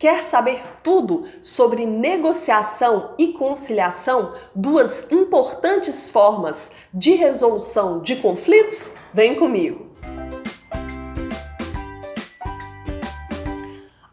Quer saber tudo sobre negociação e conciliação, duas importantes formas de resolução de conflitos? Vem comigo!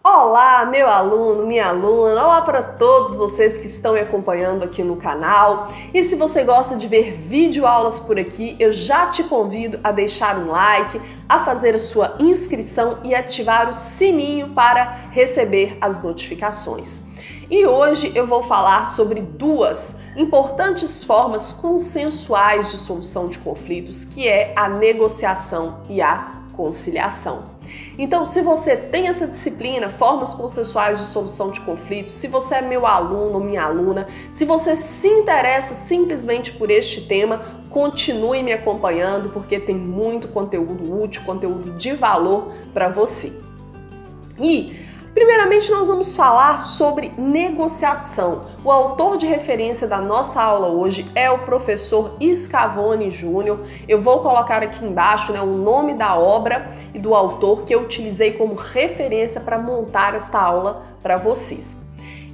Olá, meu aluno, minha aluna, olá para todos vocês que estão me acompanhando aqui no canal. E se você gosta de ver videoaulas por aqui, eu já te convido a deixar um like, a fazer a sua inscrição e ativar o sininho para receber as notificações. E hoje eu vou falar sobre duas importantes formas consensuais de solução de conflitos, que é a negociação e a conciliação. Então, se você tem essa disciplina, formas consensuais de solução de conflitos, se você é meu aluno ou minha aluna, se você se interessa simplesmente por este tema, continue me acompanhando porque tem muito conteúdo útil, conteúdo de valor para você. Primeiramente, nós vamos falar sobre negociação. O autor de referência da nossa aula hoje é o professor Scavone Júnior. Eu vou colocar aqui embaixo, o nome da obra e do autor que eu utilizei como referência para montar esta aula para vocês.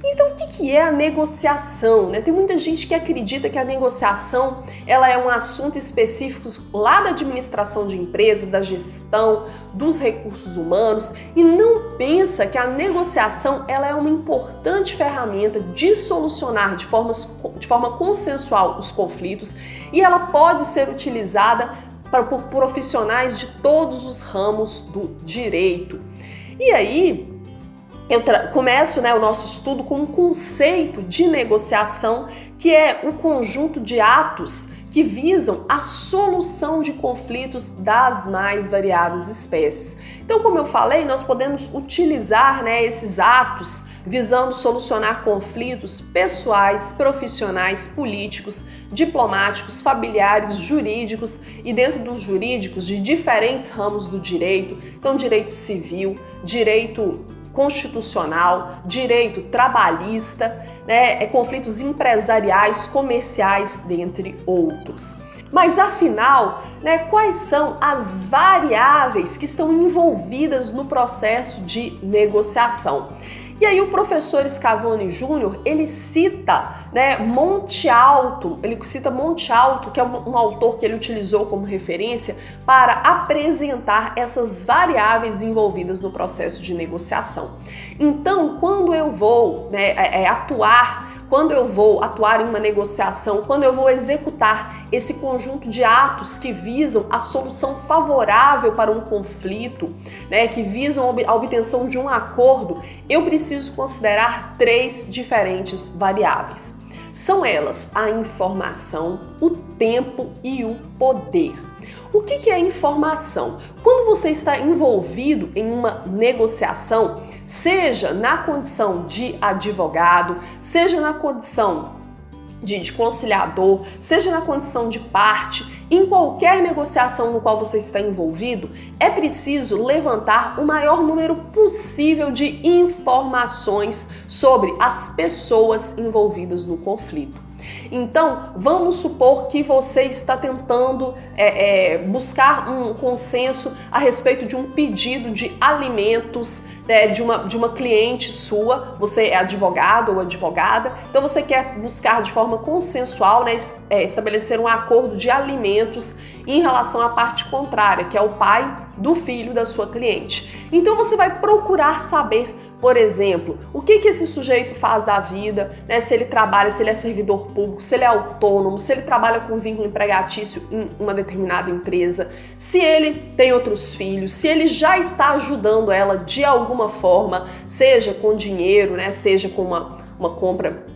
Então, o que é a negociação? Tem muita gente que acredita que a negociação ela é um assunto específico lá da administração de empresas, da gestão, dos recursos humanos e não pensa que a negociação ela é uma importante ferramenta de solucionar de forma consensual os conflitos e ela pode ser utilizada por profissionais de todos os ramos do direito. E aí, eu começo o nosso estudo com um conceito de negociação, que é um conjunto de atos que visam a solução de conflitos das mais variadas espécies. Então, como eu falei, nós podemos utilizar esses atos visando solucionar conflitos pessoais, profissionais, políticos, diplomáticos, familiares, jurídicos e dentro dos jurídicos de diferentes ramos do direito, então direito civil, direito constitucional, direito trabalhista, conflitos empresariais, comerciais, dentre outros. Mas afinal, quais são as variáveis que estão envolvidas no processo de negociação? E aí o professor Scavone Júnior, ele cita Monte Alto, que é um autor que ele utilizou como referência para apresentar essas variáveis envolvidas no processo de negociação. Então, quando eu vou atuar em uma negociação, quando eu vou executar esse conjunto de atos que visam a solução favorável para um conflito, que visam a obtenção de um acordo, eu preciso considerar três diferentes variáveis. São elas a informação, o tempo e o poder. O que é informação? Quando você está envolvido em uma negociação, seja na condição de advogado, seja na condição de conciliador, seja na condição de parte, em qualquer negociação no qual você está envolvido, é preciso levantar o maior número possível de informações sobre as pessoas envolvidas no conflito. Então, vamos supor que você está tentando buscar um consenso a respeito de um pedido de alimentos de uma cliente sua, você é advogado ou advogada, então você quer buscar de forma consensual, estabelecer um acordo de alimentos em relação à parte contrária, que é o pai do filho da sua cliente. Então você vai procurar saber, por exemplo, o que esse sujeito faz da vida, se ele trabalha, se ele é servidor público, se ele é autônomo, se ele trabalha com vínculo empregatício em uma determinada empresa, se ele tem outros filhos, se ele já está ajudando ela de alguma forma, seja com dinheiro, seja com uma compra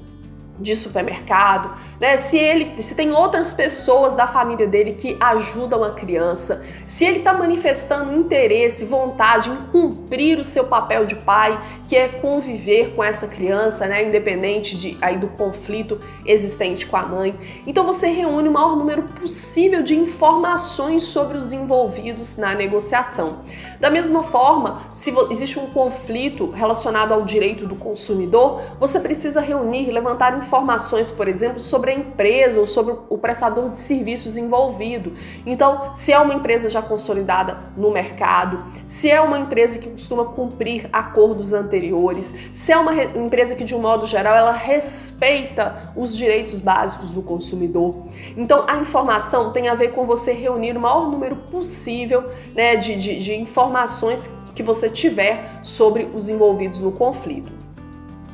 de supermercado, se tem outras pessoas da família dele que ajudam a criança, se ele está manifestando interesse, vontade em cumprir o seu papel de pai, que é conviver com essa criança, independente do conflito existente com a mãe. Então você reúne o maior número possível de informações sobre os envolvidos na negociação. Da mesma forma, se existe um conflito relacionado ao direito do consumidor, você precisa levantar informações informações, por exemplo, sobre a empresa ou sobre o prestador de serviços envolvido. Então, se é uma empresa já consolidada no mercado, se é uma empresa que costuma cumprir acordos anteriores, se é uma empresa que, de um modo geral, ela respeita os direitos básicos do consumidor. Então, a informação tem a ver com você reunir o maior número possível, né, de informações que você tiver sobre os envolvidos no conflito.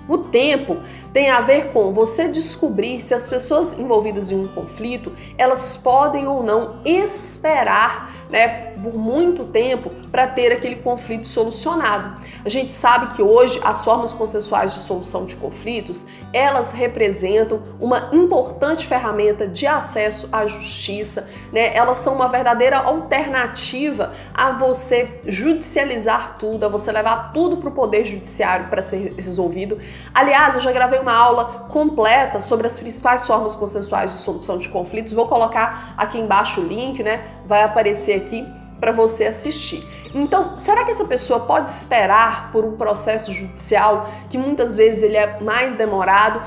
O tempo tem a ver com você descobrir se as pessoas envolvidas em um conflito, elas podem ou não esperar, né, por muito tempo para ter aquele conflito solucionado. A gente sabe que hoje as formas consensuais de solução de conflitos, elas representam uma importante ferramenta de acesso à justiça, né? Elas são uma verdadeira alternativa a você judicializar tudo, a você levar tudo para o poder judiciário para ser resolvido. Aliás, eu já gravei uma aula completa sobre as principais formas consensuais de solução de conflitos. Vou colocar aqui embaixo o link, né? Vai aparecer aqui para você assistir. Então, será que essa pessoa pode esperar por um processo judicial que muitas vezes ele é mais demorado?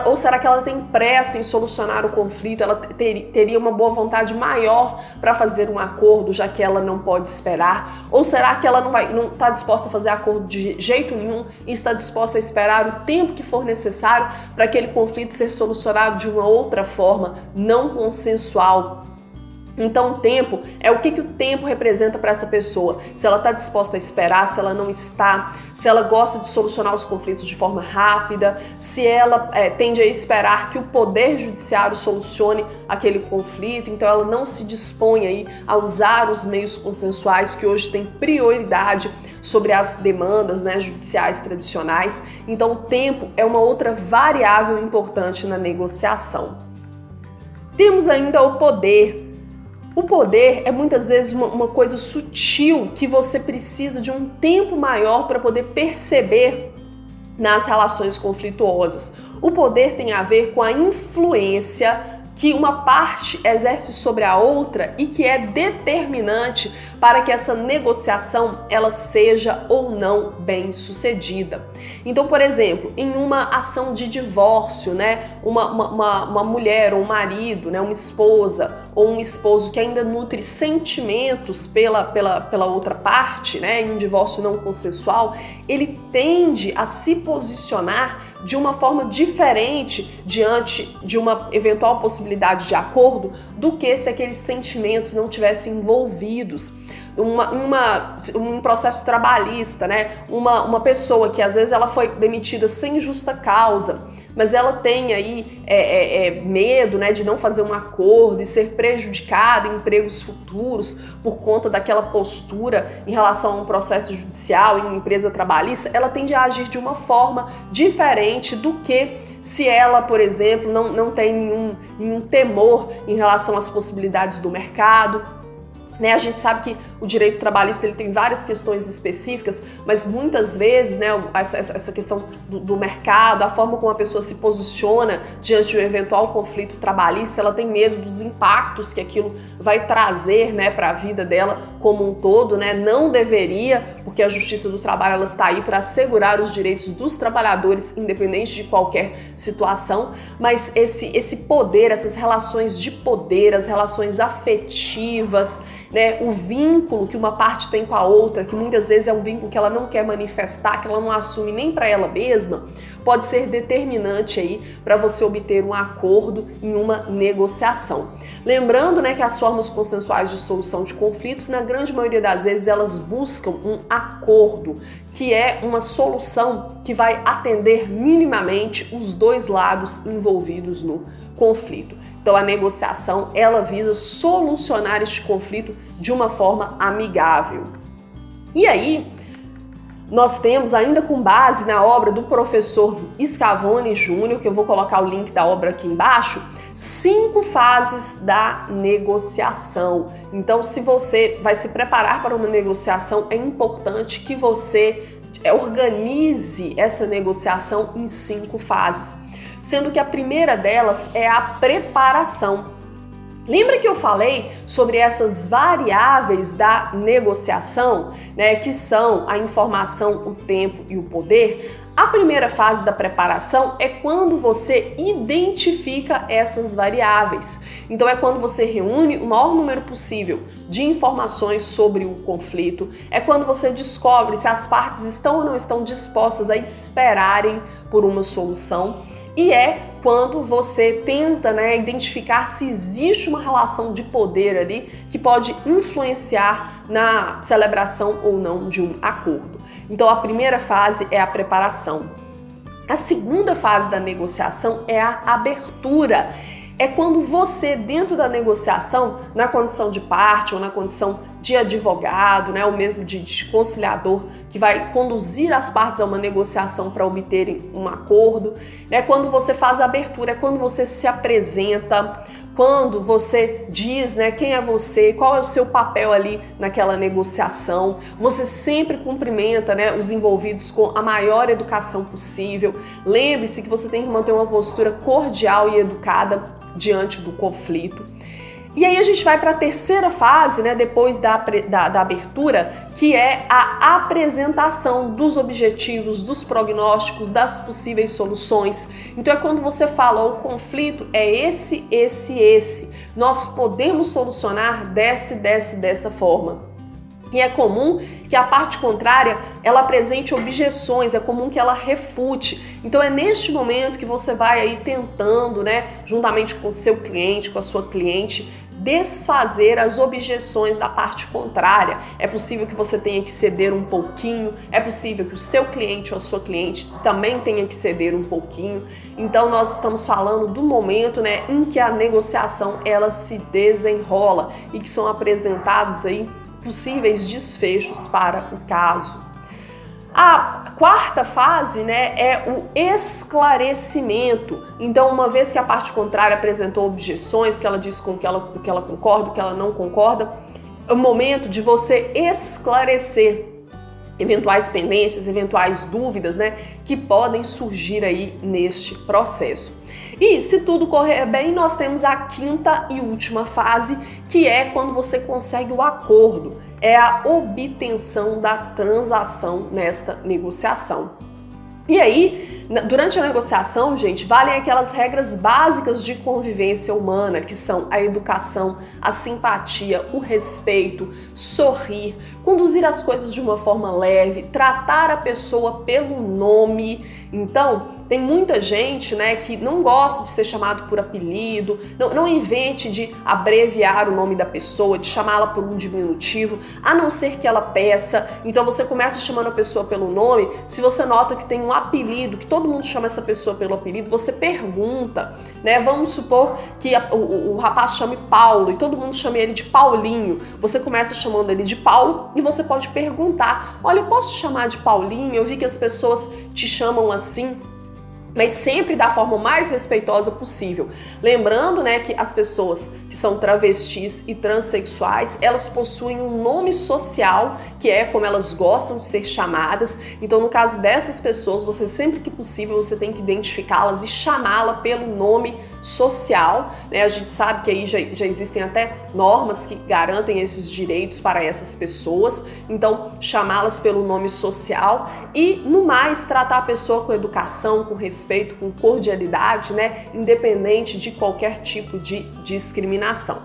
Ou será que ela tem pressa em solucionar o conflito? Ela teria uma boa vontade maior para fazer um acordo, já que ela não pode esperar? Ou será que ela não está disposta a fazer acordo de jeito nenhum e está disposta a esperar o tempo que for necessário para aquele conflito ser solucionado de uma outra forma, não consensual? Então, o tempo é o que o tempo representa para essa pessoa. Se ela está disposta a esperar, se ela não está, se ela gosta de solucionar os conflitos de forma rápida, se ela tende a esperar que o poder judiciário solucione aquele conflito, então ela não se dispõe aí a usar os meios consensuais que hoje têm prioridade sobre as demandas, né, judiciais tradicionais. Então, o tempo é uma outra variável importante na negociação. Temos ainda o poder. O poder é muitas vezes uma coisa sutil que você precisa de um tempo maior para poder perceber nas relações conflituosas. O poder tem a ver com a influência que uma parte exerce sobre a outra e que é determinante para que essa negociação ela seja ou não bem sucedida. Então, por exemplo, em uma ação de divórcio, né, uma mulher ou um marido, né, uma esposa ou um esposo que ainda nutre sentimentos pela outra parte, né, em um divórcio não consensual, ele tende a se posicionar de uma forma diferente diante de uma eventual possibilidade de acordo do que se aqueles sentimentos não tivessem envolvidos. Um processo trabalhista, né? Uma pessoa que às vezes ela foi demitida sem justa causa, mas ela tem aí medo, né, de não fazer um acordo e ser prejudicada em empregos futuros por conta daquela postura em relação a um processo judicial em uma empresa trabalhista, ela tende a agir de uma forma diferente do que se ela, por exemplo, não tem nenhum temor em relação às possibilidades do mercado. Né, a gente sabe que o direito trabalhista ele tem várias questões específicas, mas muitas vezes, né, essa questão do mercado, a forma como a pessoa se posiciona diante de um eventual conflito trabalhista, ela tem medo dos impactos que aquilo vai trazer, né, para a vida dela como um todo, né? Não deveria, porque a Justiça do Trabalho ela está aí para assegurar os direitos dos trabalhadores, independente de qualquer situação, mas esse poder, essas relações de poder, as relações afetivas, né, o vínculo que uma parte tem com a outra, que muitas vezes é um vínculo que ela não quer manifestar, que ela não assume nem para ela mesma, pode ser determinante aí para você obter um acordo em uma negociação. Lembrando, né, que as formas consensuais de solução de conflitos, na grande maioria das vezes, elas buscam um acordo, que é uma solução que vai atender minimamente os dois lados envolvidos no conflito. Então a negociação, ela visa solucionar este conflito de uma forma amigável. E aí, nós temos, ainda com base na obra do professor Scavone Júnior, que eu vou colocar o link da obra aqui embaixo, 5 fases da negociação. Então, se você vai se preparar para uma negociação, é importante que você organize essa negociação em 5 fases. Sendo que a primeira delas é a preparação. Lembra que eu falei sobre essas variáveis da negociação, né, que são a informação, o tempo e o poder? A primeira fase da preparação é quando você identifica essas variáveis. Então é quando você reúne o maior número possível de informações sobre o conflito, é quando você descobre se as partes estão ou não estão dispostas a esperarem por uma solução, e é quando você tenta, identificar se existe uma relação de poder ali que pode influenciar na celebração ou não de um acordo. Então a primeira fase é a preparação. A segunda fase da negociação é a abertura. É quando você, dentro da negociação, na condição de parte ou na condição de advogado, ou mesmo de conciliador, que vai conduzir as partes a uma negociação para obterem um acordo, quando você faz a abertura, é quando você se apresenta, quando você diz, quem é você, qual é o seu papel ali naquela negociação. Você sempre cumprimenta, os envolvidos com a maior educação possível. Lembre-se que você tem que manter uma postura cordial e educada diante do conflito. E aí a gente vai para a terceira fase, depois da abertura, que é a apresentação dos objetivos, dos prognósticos, das possíveis soluções. Então é quando você fala, o conflito é esse. Nós podemos solucionar dessa forma. E é comum que a parte contrária, ela apresente objeções, é comum que ela refute. Então é neste momento que você vai aí tentando, juntamente com o seu cliente, com a sua cliente, desfazer as objeções da parte contrária. É possível que você tenha que ceder um pouquinho, é possível que o seu cliente ou a sua cliente também tenha que ceder um pouquinho. Então nós estamos falando do momento, em que a negociação ela se desenrola e que são apresentados aí possíveis desfechos para o caso. A quarta fase, é o esclarecimento. Então, uma vez que a parte contrária apresentou objeções, que ela disse com o que ela concorda, o que ela não concorda, é o momento de você esclarecer eventuais pendências, eventuais dúvidas, que podem surgir aí neste processo. E se tudo correr bem, nós temos a quinta e última fase, que é quando você consegue o acordo, é a obtenção da transação nesta negociação. E aí, durante a negociação, gente, valem aquelas regras básicas de convivência humana, que são a educação, a simpatia, o respeito, sorrir, conduzir as coisas de uma forma leve, tratar a pessoa pelo nome. Então, tem muita gente, que não gosta de ser chamado por apelido, não invente de abreviar o nome da pessoa, de chamá-la por um diminutivo, a não ser que ela peça. Então você começa chamando a pessoa pelo nome. Se você nota que tem um apelido, que todo mundo chama essa pessoa pelo apelido, você pergunta, Vamos supor que o rapaz chame Paulo e todo mundo chame ele de Paulinho. Você começa chamando ele de Paulo e você pode perguntar: olha, eu posso te chamar de Paulinho? Eu vi que as pessoas te chamam assim. Mas sempre da forma mais respeitosa possível. Lembrando, que as pessoas que são travestis e transexuais, elas possuem um nome social, que é como elas gostam de ser chamadas. Então, no caso dessas pessoas, você sempre que possível, você tem que identificá-las e chamá-la pelo nome social. A gente sabe que aí já existem até normas que garantem esses direitos para essas pessoas. Então, chamá-las pelo nome social e, no mais, tratar a pessoa com educação, com respeito, com cordialidade, independente de qualquer tipo de discriminação.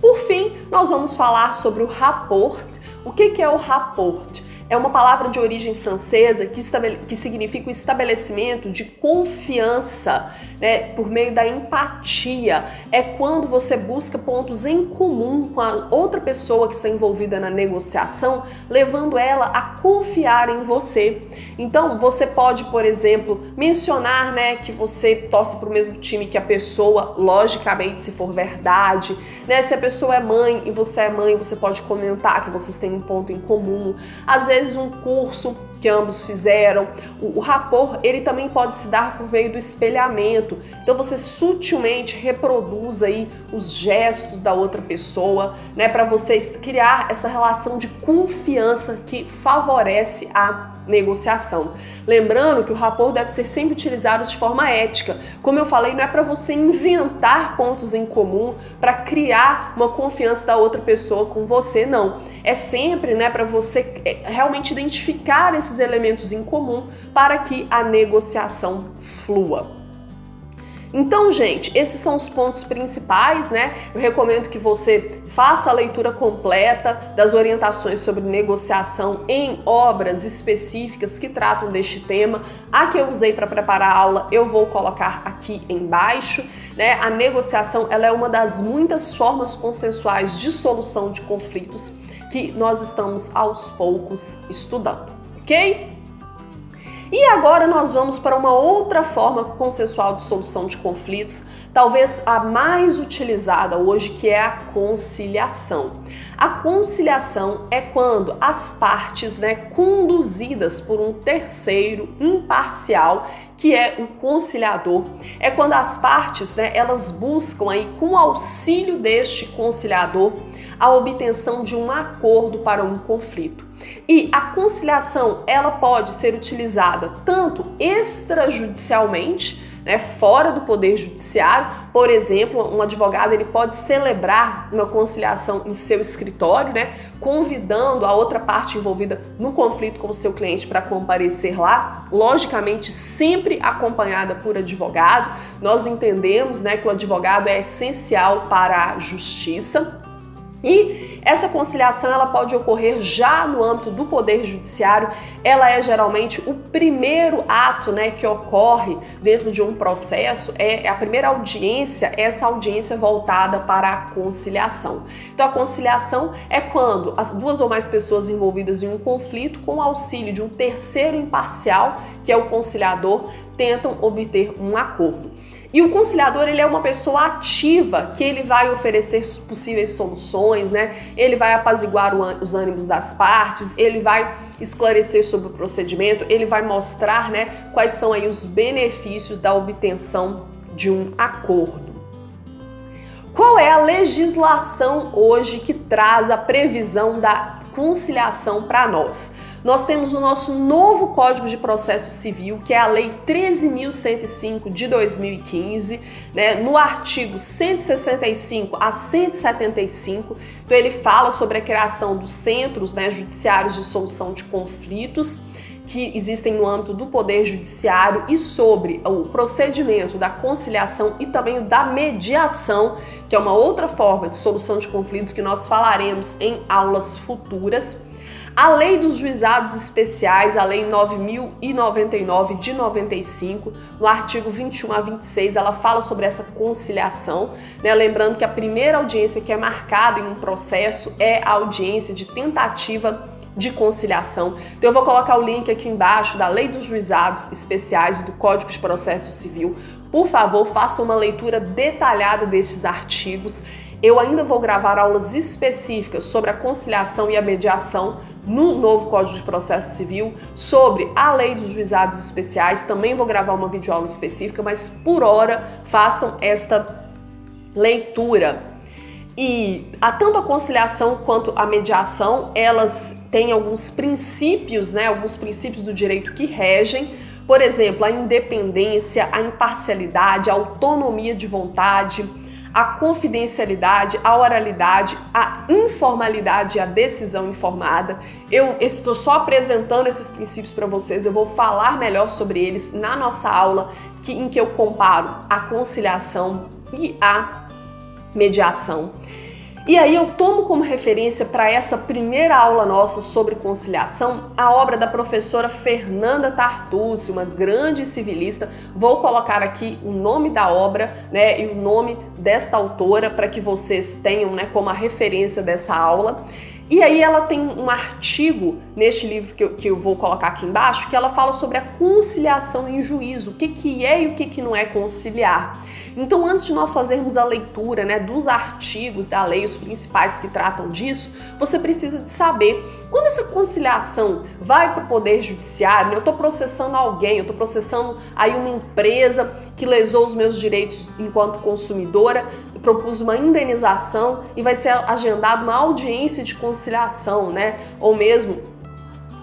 Por fim, nós vamos falar sobre o rapport. O que é o rapport? É uma palavra de origem francesa que significa o estabelecimento de confiança, por meio da empatia. É quando você busca pontos em comum com a outra pessoa que está envolvida na negociação, levando ela a confiar em você. Então, você pode, por exemplo, mencionar, que você torce para o mesmo time que a pessoa, logicamente, se for verdade, Se a pessoa é mãe e você é mãe, você pode comentar que vocês têm um ponto em comum. Às vezes um curso que ambos fizeram. O rapport, ele também pode se dar por meio do espelhamento. Então você sutilmente reproduz aí os gestos da outra pessoa, para vocês criar essa relação de confiança que favorece a negociação. Lembrando que o rapport deve ser sempre utilizado de forma ética. Como eu falei, não é para você inventar pontos em comum para criar uma confiança da outra pessoa com você, não. É sempre, para você realmente identificar esses esses elementos em comum para que a negociação flua. Então, gente, esses são os pontos principais, né? Eu recomendo que você faça a leitura completa das orientações sobre negociação em obras específicas que tratam deste tema. A que eu usei para preparar a aula, eu vou colocar aqui embaixo, né? A negociação, ela é uma das muitas formas consensuais de solução de conflitos que nós estamos aos poucos estudando, ok? E agora nós vamos para uma outra forma consensual de solução de conflitos, talvez a mais utilizada hoje, que é a conciliação. A conciliação é quando as partes, conduzidas por um terceiro imparcial, que é o conciliador, é quando as partes, elas buscam aí, com o auxílio deste conciliador, a obtenção de um acordo para um conflito. E a conciliação, ela pode ser utilizada tanto extrajudicialmente, fora do poder judiciário. Por exemplo, um advogado ele pode celebrar uma conciliação em seu escritório, convidando a outra parte envolvida no conflito com o seu cliente para comparecer lá, logicamente sempre acompanhada por advogado. Nós entendemos, que o advogado é essencial para a justiça. E essa conciliação ela pode ocorrer já no âmbito do Poder Judiciário. Ela é geralmente o primeiro ato, que ocorre dentro de um processo, é a primeira audiência, essa audiência voltada para a conciliação. Então a conciliação é quando as duas ou mais pessoas envolvidas em um conflito, com o auxílio de um terceiro imparcial, que é o conciliador, tentam obter um acordo. E o conciliador, ele é uma pessoa ativa, que ele vai oferecer possíveis soluções, Ele vai apaziguar os ânimos das partes, ele vai esclarecer sobre o procedimento, ele vai mostrar, quais são aí os benefícios da obtenção de um acordo. Qual é a legislação hoje que traz a previsão da conciliação para nós? Nós temos o nosso novo Código de Processo Civil, que é a Lei 13.105 de 2015, no artigo 165 a 175. Então ele fala sobre a criação dos centros, judiciários de solução de conflitos, que existem no âmbito do Poder Judiciário, e sobre o procedimento da conciliação e também da mediação, que é uma outra forma de solução de conflitos que nós falaremos em aulas futuras. A Lei dos Juizados Especiais, a Lei 9.099 de 95, no artigo 21 a 26, ela fala sobre essa conciliação, Lembrando que a primeira audiência que é marcada em um processo é a audiência de tentativa de conciliação. Então eu vou colocar o link aqui embaixo da Lei dos Juizados Especiais e do Código de Processo Civil. Por favor, faça uma leitura detalhada desses artigos. Eu ainda vou gravar aulas específicas sobre a conciliação e a mediação no novo Código de Processo Civil, sobre a Lei dos Juizados Especiais. Também vou gravar uma videoaula específica, mas por hora façam esta leitura. E tanto a conciliação quanto a mediação, elas têm alguns princípios, alguns princípios do direito que regem. Por exemplo, a independência, a imparcialidade, a autonomia de vontade, a confidencialidade, a oralidade, a informalidade e a decisão informada. Eu estou só apresentando esses princípios para vocês, eu vou falar melhor sobre eles na nossa aula em que eu comparo a conciliação e a mediação. E aí eu tomo como referência para essa primeira aula nossa sobre conciliação a obra da professora Fernanda Tartucci, uma grande civilista. Vou colocar aqui o nome da obra, e o nome desta autora para que vocês tenham, como a referência dessa aula. E aí ela tem um artigo neste livro que eu vou colocar aqui embaixo, que ela fala sobre a conciliação em juízo, o que é e o que não é conciliar. Então, antes de nós fazermos a leitura, dos artigos da lei, os principais que tratam disso, você precisa de saber, quando essa conciliação vai para o Poder Judiciário, eu estou processando alguém, eu estou processando aí uma empresa que lesou os meus direitos enquanto consumidora, propus uma indenização e vai ser agendada uma audiência de conciliação, Ou mesmo,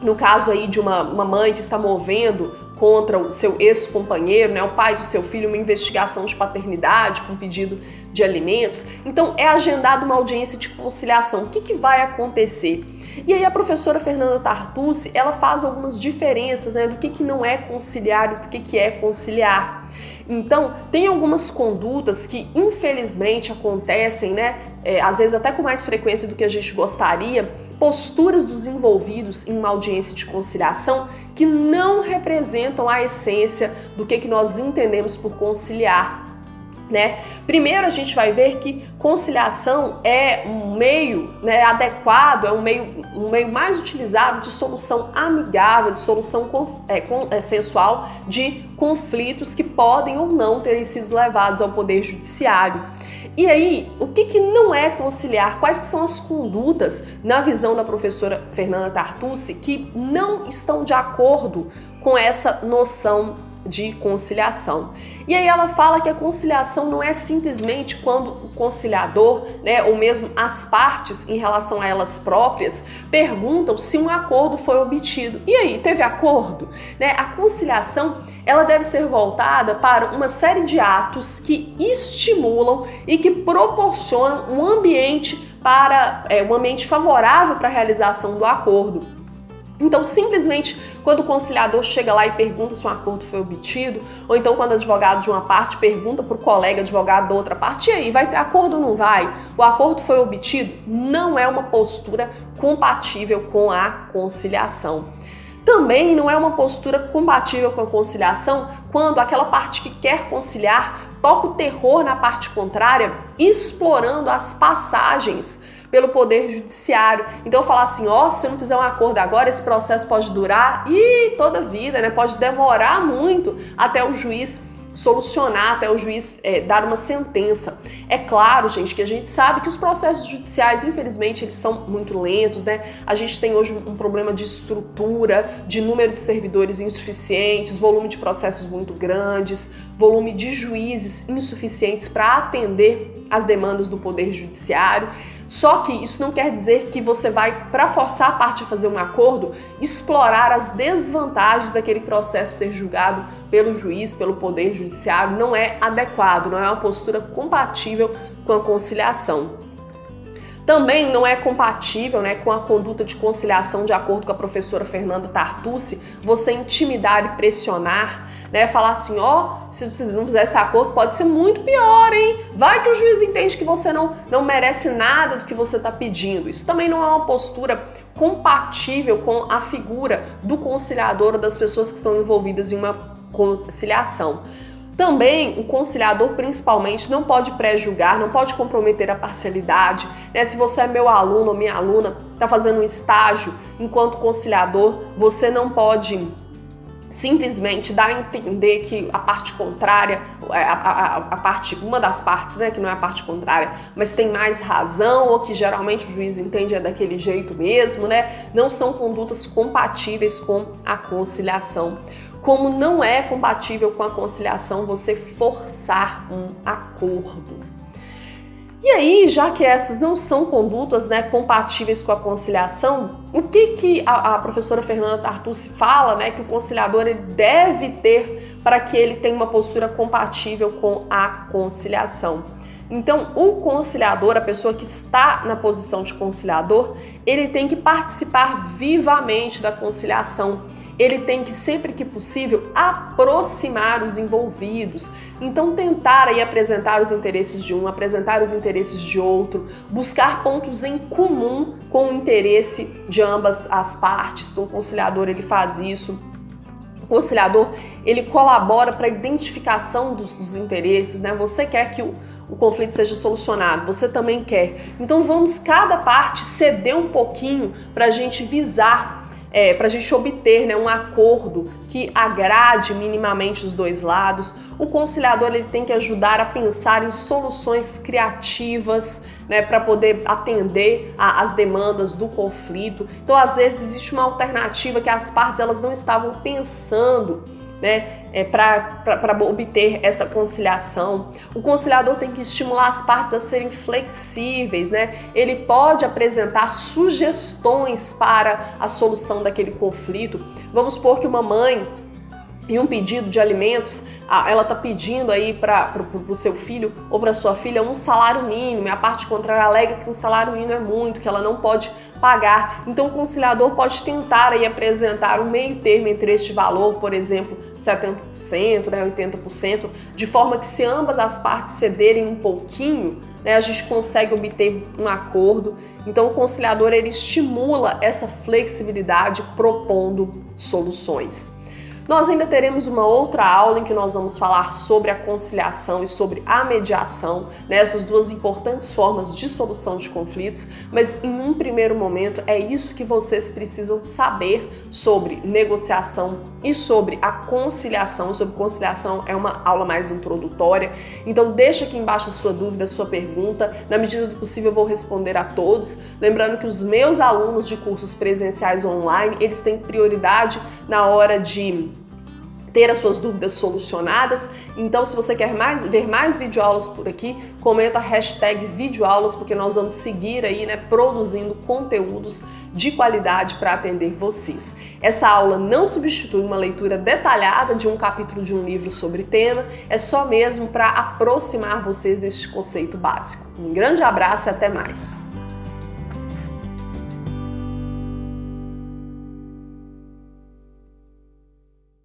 no caso aí de uma mãe que está movendo contra o seu ex-companheiro, o pai do seu filho, uma investigação de paternidade com pedido de alimentos. Então, é agendada uma audiência de conciliação. O que vai acontecer? E aí a professora Fernanda Tartucci, ela faz algumas diferenças, né, do que não é conciliar e do que é conciliar. Então, tem algumas condutas que infelizmente acontecem, né, às vezes até com mais frequência do que a gente gostaria, posturas dos envolvidos em uma audiência de conciliação que não representam a essência do que nós entendemos por conciliar. Né? Primeiro a gente vai ver que conciliação é um meio, né, adequado, é um meio mais utilizado de solução amigável, de solução consensual de conflitos que podem ou não terem sido levados ao Poder Judiciário. E aí, o que não é conciliar? Quais que são as condutas, na visão da professora Fernanda Tartucci, que não estão de acordo com essa noção de conciliação? E aí ela fala que a conciliação não é simplesmente quando o conciliador, né, ou mesmo as partes em relação a elas próprias, perguntam se um acordo foi obtido. E aí, teve acordo? Né? A conciliação, ela deve ser voltada para uma série de atos que estimulam e que proporcionam um ambiente favorável para a realização do acordo. Então, simplesmente, quando o conciliador chega lá e pergunta se um acordo foi obtido, ou então quando o advogado de uma parte pergunta para o colega advogado da outra parte, e aí, vai ter acordo ou não vai? O acordo foi obtido? Não é uma postura compatível com a conciliação. Também não é uma postura compatível com a conciliação quando aquela parte que quer conciliar toca o terror na parte contrária, explorando as passagens pelo Poder Judiciário. Então eu falar assim, se você não fizer um acordo agora, esse processo pode durar toda a vida, né? Pode demorar muito até o juiz solucionar, até o juiz dar uma sentença. É claro, gente, que a gente sabe que os processos judiciais, infelizmente, eles são muito lentos, né? A gente tem hoje um problema de estrutura, de número de servidores insuficientes, volume de processos muito grandes, volume de juízes insuficientes para atender as demandas do Poder Judiciário. Só que isso não quer dizer que você vai, para forçar a parte a fazer um acordo, explorar as desvantagens daquele processo ser julgado pelo juiz, pelo Poder Judiciário. Não é adequado, não é uma postura compatível com a conciliação. Também não é compatível, né, com a conduta de conciliação, de acordo com a professora Fernanda Tartucci, você intimidar e pressionar, né, falar assim, se você não fizer esse acordo pode ser muito pior, hein? Vai que o juiz entende que você não merece nada do que você está pedindo. Isso também não é uma postura compatível com a figura do conciliador ou das pessoas que estão envolvidas em uma conciliação. Também o conciliador, principalmente, não pode pré-julgar, não pode comprometer a parcialidade, né? Se você é meu aluno ou minha aluna, está fazendo um estágio, enquanto conciliador, você não pode simplesmente dar a entender que a parte contrária, uma das partes, né, que não é a parte contrária, mas tem mais razão, ou que geralmente o juiz entende daquele jeito mesmo, né? Não são condutas compatíveis com a conciliação. Como não é compatível com a conciliação você forçar um acordo. E aí, já que essas não são condutas, né, compatíveis com a conciliação, o que a professora Fernanda Tartucci fala, né, que o conciliador ele deve ter para que ele tenha uma postura compatível com a conciliação? Então, o conciliador, a pessoa que está na posição de conciliador, ele tem que participar vivamente da conciliação. Ele tem que, sempre que possível, aproximar os envolvidos. Então, tentar aí apresentar os interesses de um, apresentar os interesses de outro, buscar pontos em comum com o interesse de ambas as partes. Então, o conciliador, ele faz isso. O conciliador, ele colabora para a identificação dos interesses, né? Você quer que o conflito seja solucionado, você também quer. Então, vamos cada parte ceder um pouquinho para a gente visar, para a gente obter, né, um acordo que agrade minimamente os dois lados. O conciliador ele tem que ajudar a pensar em soluções criativas, né, para poder atender às demandas do conflito. Então, às vezes, existe uma alternativa que as partes elas não estavam pensando, né, para obter essa conciliação. O conciliador tem que estimular as partes a serem flexíveis, né? Ele pode apresentar sugestões para a solução daquele conflito. Vamos supor que uma mãe e um pedido de alimentos, ela está pedindo aí para o seu filho ou para sua filha um salário mínimo, e a parte contrária alega que um salário mínimo é muito, que ela não pode pagar. Então o conciliador pode tentar aí apresentar um meio termo entre este valor, por exemplo, 70%, né, 80%, de forma que se ambas as partes cederem um pouquinho, né, a gente consegue obter um acordo. Então o conciliador ele estimula essa flexibilidade propondo soluções. Nós ainda teremos uma outra aula em que nós vamos falar sobre a conciliação e sobre a mediação, né, essas duas importantes formas de solução de conflitos, mas em um primeiro momento é isso que vocês precisam saber sobre negociação e sobre a conciliação. Sobre conciliação é uma aula mais introdutória, então deixa aqui embaixo a sua dúvida, a sua pergunta, na medida do possível eu vou responder a todos. Lembrando que os meus alunos de cursos presenciais ou online, eles têm prioridade na hora de ter as suas dúvidas solucionadas. Então, se você quer ver mais videoaulas por aqui, comenta a hashtag videoaulas, porque nós vamos seguir aí, né, produzindo conteúdos de qualidade para atender vocês. Essa aula não substitui uma leitura detalhada de um capítulo de um livro sobre tema, é só mesmo para aproximar vocês deste conceito básico. Um grande abraço e até mais!